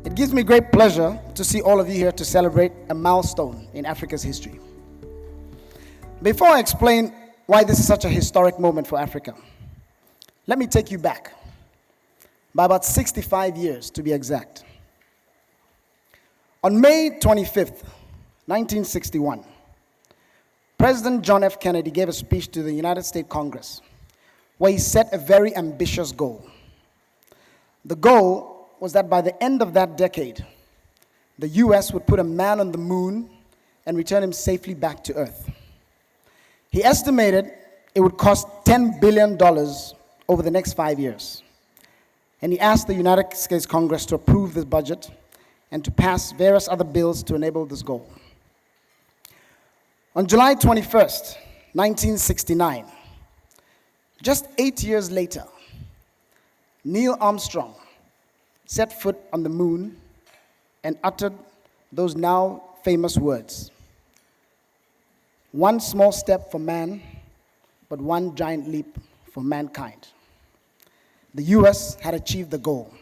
It gives me great pleasure to see all of you here to celebrate a milestone in Africa's history. Before I explain why this is such a historic moment for Africa, let me take you back by about 65 years to be exact. On May 25th, 1961, President John F. Kennedy gave a speech to the United States Congress where he set a very ambitious goal. The goal was that by the end of that decade, the US would put a man on the moon and return him safely back to Earth. He estimated it would cost $10 billion over the next 5 years. And he asked the United States Congress to approve this budget and to pass various other bills to enable this goal. On July 21st, 1969, just 8 years later, Neil Armstrong set foot on the moon and uttered those now famous words: "One small step for man, but one giant leap for mankind." The US had achieved the goal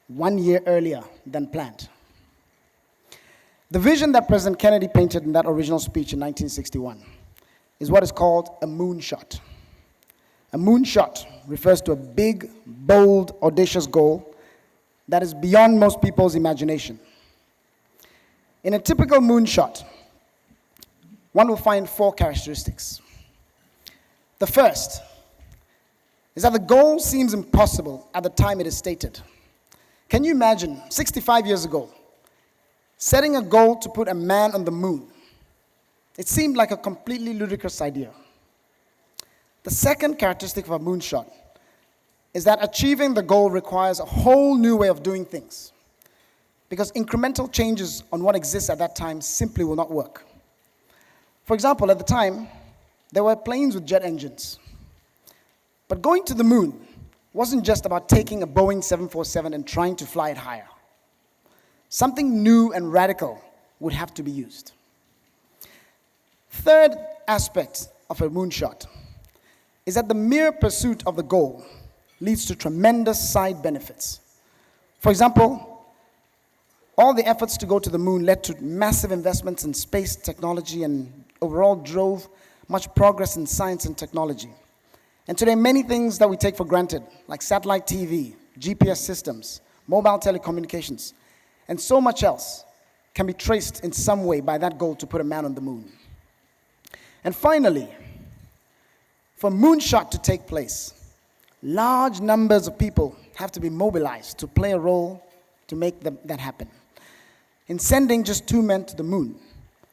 1 year earlier than planned. The vision that President Kennedy painted in that original speech in 1961 is what is called a moonshot. A moonshot refers to a big, bold, audacious goal that is beyond most people's imagination. In a typical moonshot, one will find 4 characteristics. The first is that the goal seems impossible at the time it is stated. Can you imagine, 65 years ago, setting a goal to put a man on the moon? It seemed like a completely ludicrous idea. The second characteristic of a moonshot is that achieving the goal requires a whole new way of doing things, because incremental changes on what exists at that time simply will not work. For example, at the time, there were planes with jet engines. But going to the moon wasn't just about taking a Boeing 747 and trying to fly it higher. Something new and radical would have to be used. Third aspect of a moonshot is that the mere pursuit of the goal leads to tremendous side benefits. For example, all the efforts to go to the moon led to massive investments in space technology and overall drove much progress in science and technology. And today, many things that we take for granted, like satellite TV, GPS systems, mobile telecommunications, and so much else, can be traced in some way by that goal to put a man on the moon. And finally, for moonshot to take place, large numbers of people have to be mobilized to play a role to make that happen. In sending just 2 men to the moon,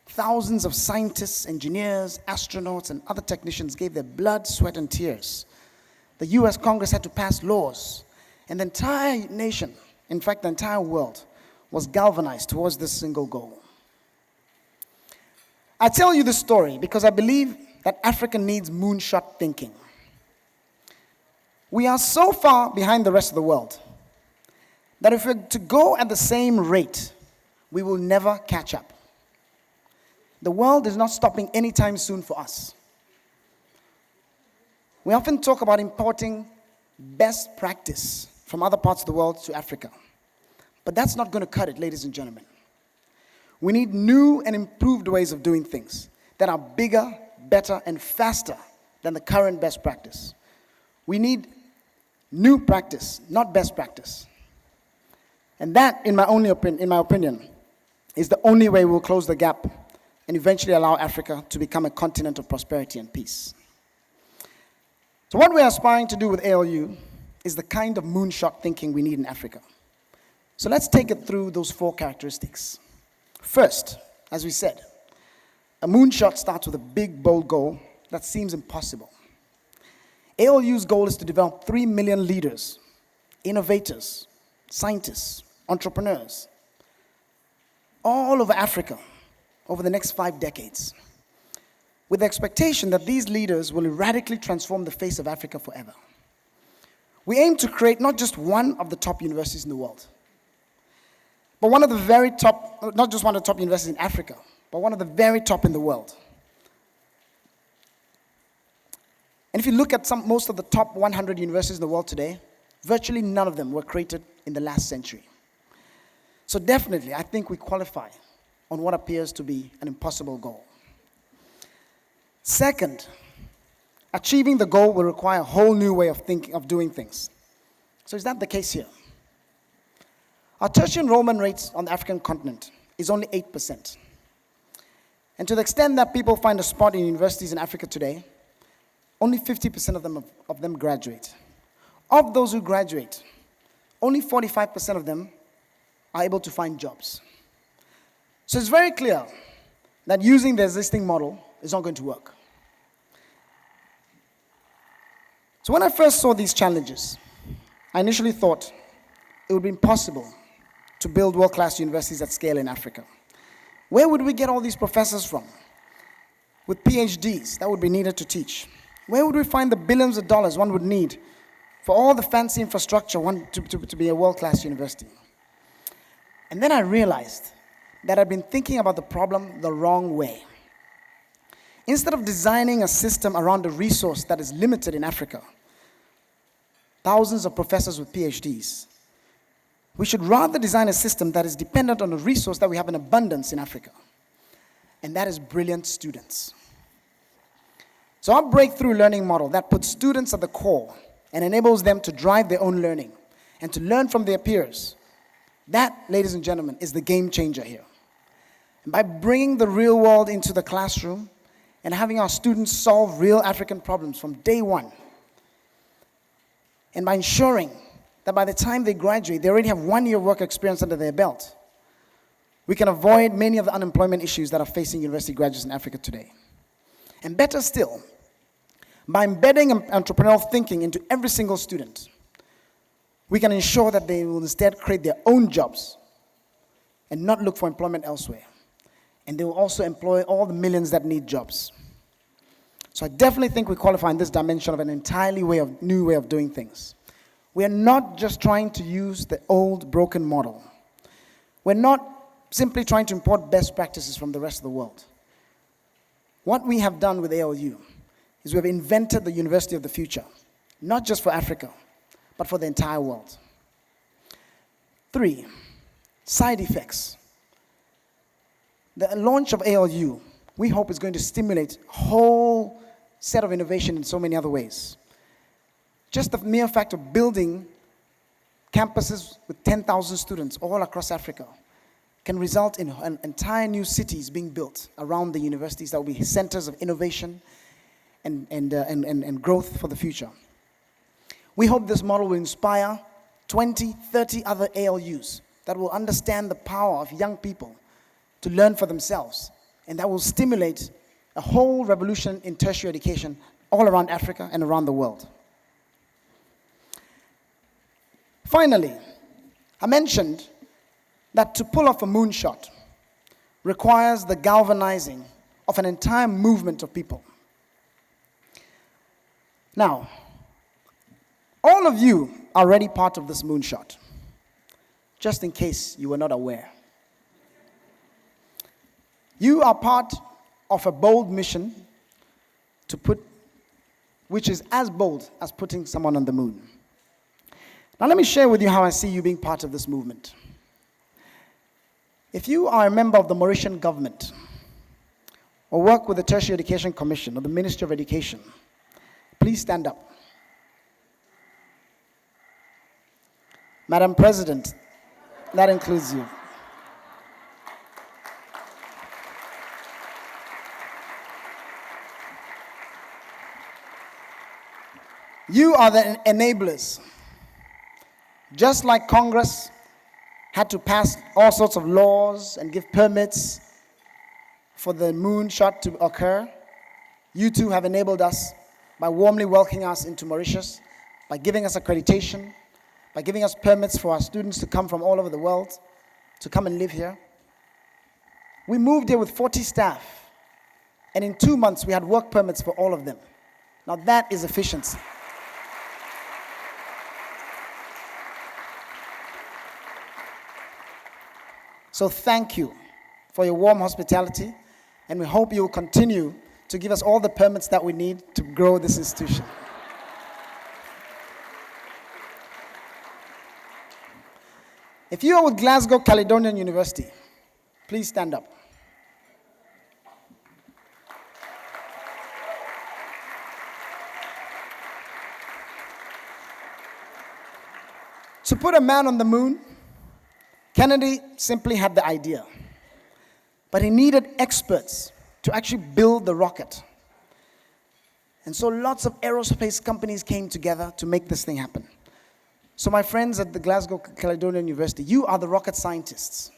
thousands of scientists, engineers, astronauts, and other technicians gave their blood, sweat, and tears. The US Congress had to pass laws, and the entire nation, in fact, the entire world, was galvanized towards this single goal. I tell you this story because I believe that Africa needs moonshot thinking. We are so far behind the rest of the world that if we're to go at the same rate, we will never catch up. The world is not stopping anytime soon for us. We often talk about importing best practice from other parts of the world to Africa. But that's not going to cut it, ladies and gentlemen. We need new and improved ways of doing things that are bigger, better, and faster than the current best practice. We need new practice, not best practice. And that, in my opinion, is the only way we'll close the gap and eventually allow Africa to become a continent of prosperity and peace. So what we're aspiring to do with ALU is the kind of moonshot thinking we need in Africa. So let's take it through those 4 characteristics. First, as we said, a moonshot starts with a big, bold goal that seems impossible. ALU's goal is to develop 3 million leaders, innovators, scientists, entrepreneurs, all over Africa over the next 5 decades, with the expectation that these leaders will radically transform the face of Africa forever. We aim to create not just one of the top universities in the world, but one of the very top, not just one of the top universities in Africa, but one of the very top in the world. And if you look at most of the top 100 universities in the world today, virtually none of them were created in the last century. So definitely, I think we qualify on what appears to be an impossible goal. Second, achieving the goal will require a whole new way of doing things. So is that the case here? Our tertiary enrollment rate on the African continent is only 8%. And to the extent that people find a spot in universities in Africa today, only 50% of them graduate. Of those who graduate, only 45% of them are able to find jobs. So it's very clear that using the existing model is not going to work. So when I first saw these challenges, I initially thought it would be impossible to build world-class universities at scale in Africa. Where would we get all these professors from with PhDs that would be needed to teach? Where would we find the billions of dollars one would need for all the fancy infrastructure to be a world-class university? And then I realized that I'd been thinking about the problem the wrong way. Instead of designing a system around a resource that is limited in Africa, thousands of professors with PhDs, we should rather design a system that is dependent on a resource that we have in abundance in Africa, and that is brilliant students. So our breakthrough learning model that puts students at the core and enables them to drive their own learning and to learn from their peers, that, ladies and gentlemen, is the game changer here. And by bringing the real world into the classroom and having our students solve real African problems from day one, and by ensuring that by the time they graduate, they already have 1 year work experience under their belt, we can avoid many of the unemployment issues that are facing university graduates in Africa today. And better still, by embedding entrepreneurial thinking into every single student, we can ensure that they will instead create their own jobs and not look for employment elsewhere. And they will also employ all the millions that need jobs. So I definitely think we qualify in this dimension of an entirely new way of doing things. We are not just trying to use the old broken model. We're not simply trying to import best practices from the rest of the world. What we have done with ALU is we have invented the university of the future, not just for Africa, but for the entire world. 3, side effects. The launch of ALU, we hope, is going to stimulate a whole set of innovation in so many other ways. Just the mere fact of building campuses with 10,000 students all across Africa can result in entire new cities being built around the universities that will be centers of innovation and growth for the future. We hope this model will inspire 20, 30 other ALUs that will understand the power of young people to learn for themselves, and that will stimulate a whole revolution in tertiary education all around Africa and around the world. Finally, I mentioned that to pull off a moonshot requires the galvanizing of an entire movement of people. Now, all of you are already part of this moonshot, just in case you were not aware. You are part of a bold mission which is as bold as putting someone on the moon. Now let me share with you how I see you being part of this movement. If you are a member of the Mauritian government, or work with the Tertiary Education Commission or the Ministry of Education, please stand up. Madam President, that includes you. You are the enablers. Just like Congress had to pass all sorts of laws and give permits for the moonshot to occur, you too have enabled us by warmly welcoming us into Mauritius, by giving us accreditation, by giving us permits for our students to come from all over the world, to come and live here. We moved here with 40 staff, and in 2 months we had work permits for all of them. Now that is efficiency. So thank you for your warm hospitality, and we hope you will continue to give us all the permits that we need to grow this institution. If you are with Glasgow Caledonian University, please stand up. To put a man on the moon, Kennedy simply had the idea. But he needed experts to actually build the rocket. And so lots of aerospace companies came together to make this thing happen. So my friends at the Glasgow Caledonian University, you are the rocket scientists.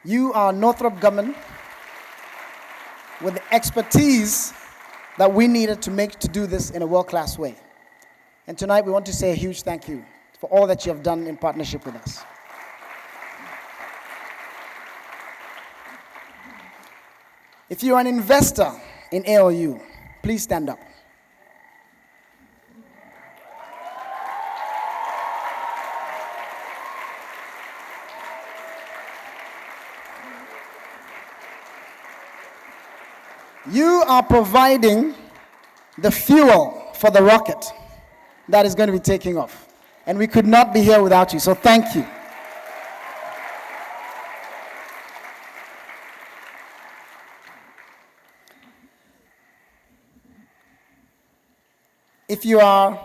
You are Northrop Grumman with the expertise that we needed to do this in a world-class way. And tonight we want to say a huge thank you for all that you have done in partnership with us. If you're an investor in ALU, please stand up. You are providing the fuel for the rocket that is going to be taking off. And we could not be here without you, so thank you. If you are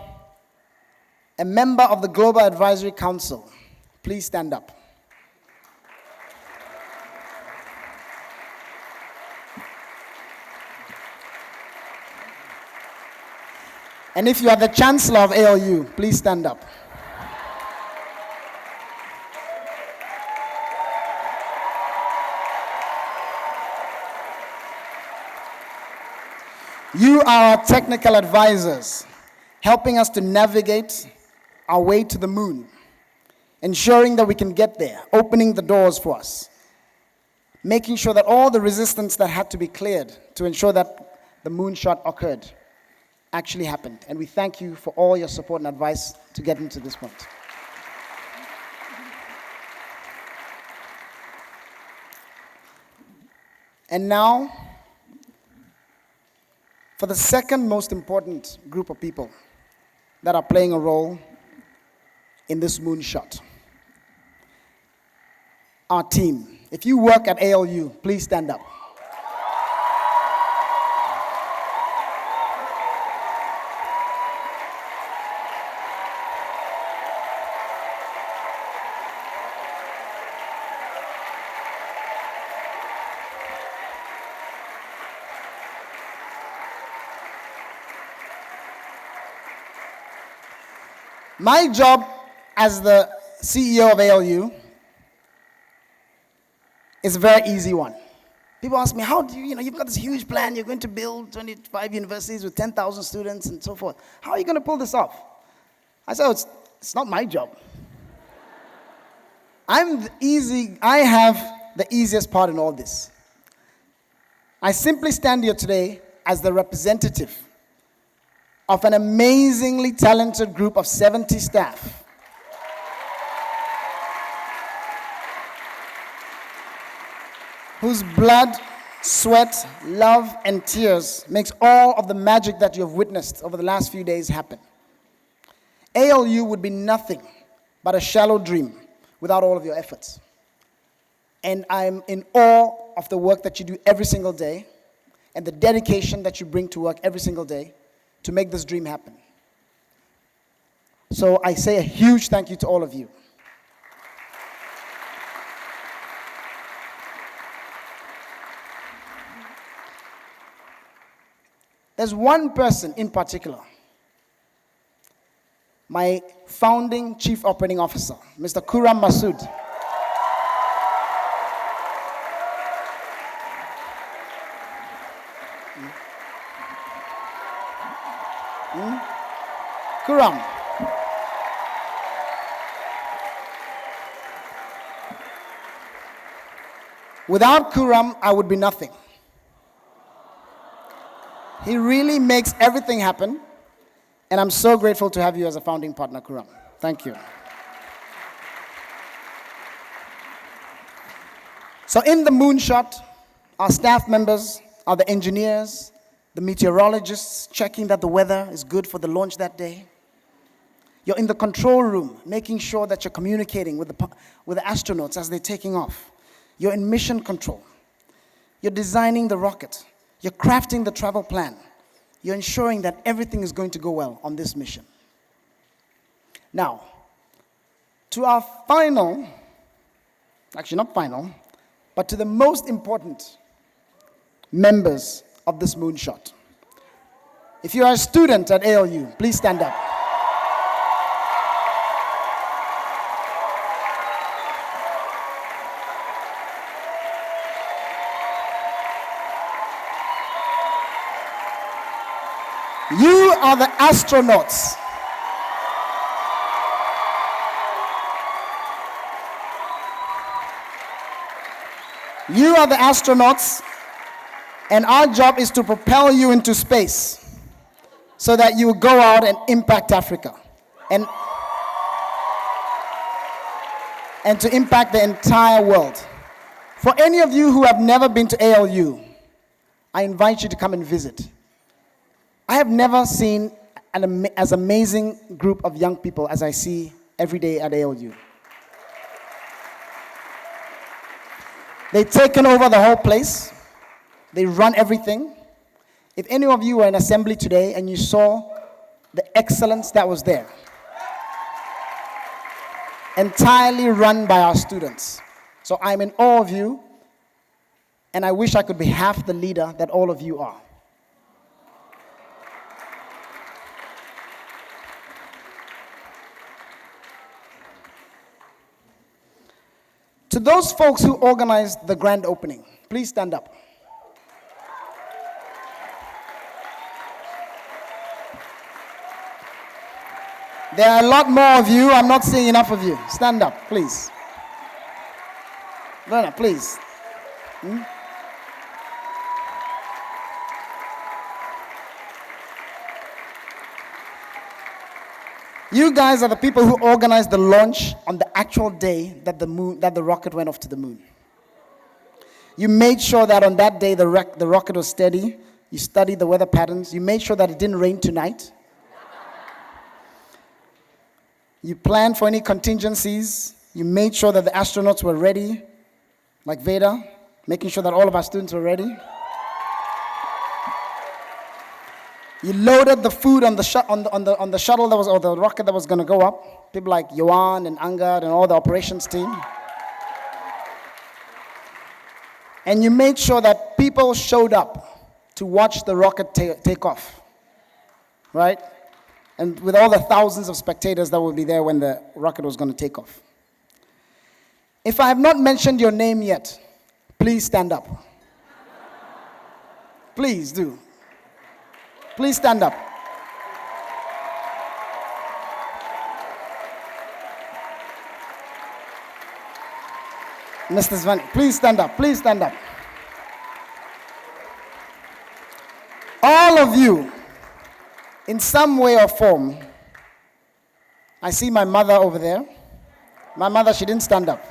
a member of the Global Advisory Council, please stand up. And if you are the Chancellor of ALU, please stand up. You are our technical advisors, helping us to navigate our way to the moon, ensuring that we can get there, opening the doors for us, making sure that all the resistance that had to be cleared to ensure that the moonshot occurred actually happened. And we thank you for all your support and advice to get into this point. And now, for the second most important group of people that are playing a role in this moonshot. Our team. If you work at ALU, please stand up. My job as the CEO of ALU is a very easy one. People ask me, how do you've got this huge plan, you're going to build 25 universities with 10,000 students and so forth. How are you going to pull this off? I said, it's not my job. I have the easiest part in all this. I simply stand here today as the representative of an amazingly talented group of 70 staff whose blood, sweat, love, and tears makes all of the magic that you have witnessed over the last few days happen. ALU would be nothing but a shallow dream without all of your efforts. And I'm in awe of the work that you do every single day and the dedication that you bring to work every single day to make this dream happen. So I say a huge thank you to all of you. There's one person in particular, my founding Chief Operating Officer, Mr. Khurram Masood. Khurram. Without Khurram, I would be nothing. He really makes everything happen, and I'm so grateful to have you as a founding partner, Khurram. Thank you. So in the moonshot, our staff members are the engineers, the meteorologists checking that the weather is good for the launch that day. You're in the control room, making sure that you're communicating with the astronauts as they're taking off. You're in mission control. You're designing the rocket. You're crafting the travel plan. You're ensuring that everything is going to go well on this mission. Now, to our final, actually not final, but to the most important members of this moonshot. If you are a student at ALU, please stand up. You are the astronauts. You are the astronauts, and our job is to propel you into space so that you will go out and impact Africa and to impact the entire world. For any of you who have never been to ALU, I invite you to come and visit. I have never seen as amazing group of young people as I see every day at ALU. They've taken over the whole place. They run everything. If any of you were in assembly today and you saw the excellence that was there, entirely run by our students. So I'm in awe of you, and I wish I could be half the leader that all of you are. To those folks who organized the grand opening, please stand up. There are a lot more of you. I'm not seeing enough of you. Stand up, please. No, please. You guys are the people who organized the launch on the actual day that the rocket went off to the moon. You made sure that on that day the rocket was steady. You studied the weather patterns. You made sure that it didn't rain tonight. You planned for any contingencies. You made sure that the astronauts were ready, like Veda, making sure that all of our students were ready. You loaded the food on the shuttle that was, or the rocket that was going to go up. People like Yohan and Angad and all the operations team. And you made sure that people showed up to watch the rocket take off, right? And with all the thousands of spectators that would be there when the rocket was going to take off. If I have not mentioned your name yet, please stand up. Please do. Please stand up. Mr. Swaniker, please stand up. Please stand up. All of you, in some way or form, I see my mother over there. My mother, she didn't stand up.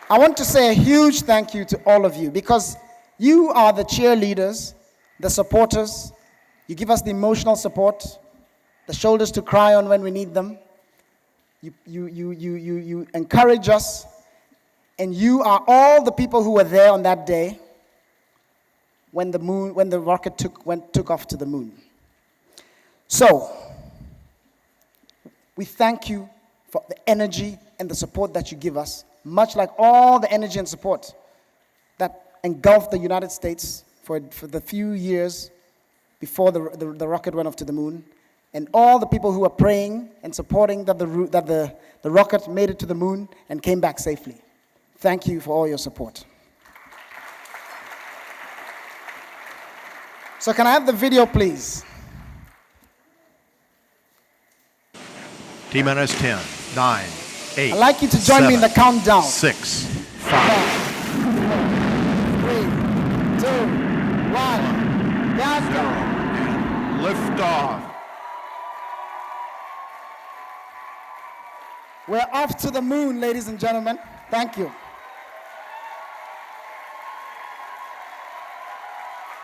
I want to say a huge thank you to all of you, because you are the cheerleaders, the supporters. You give us the emotional support, the shoulders to cry on when we need them. You encourage us, and you are all the people who were there on that day when the rocket took off to the moon. So, we thank you for the energy and the support that you give us, much like all the energy and support that engulfed the United States for the few years before the rocket went off to the moon, and all the people who were praying and supporting that the rocket made it to the moon and came back safely. Thank you for all your support. So can I have the video, please? T-minus 10, 9, 8, I'd like you to join me in the countdown. 6, 5, 3, 2, 1, countdown. lift off. We're off to the moon, ladies and gentlemen. Thank you.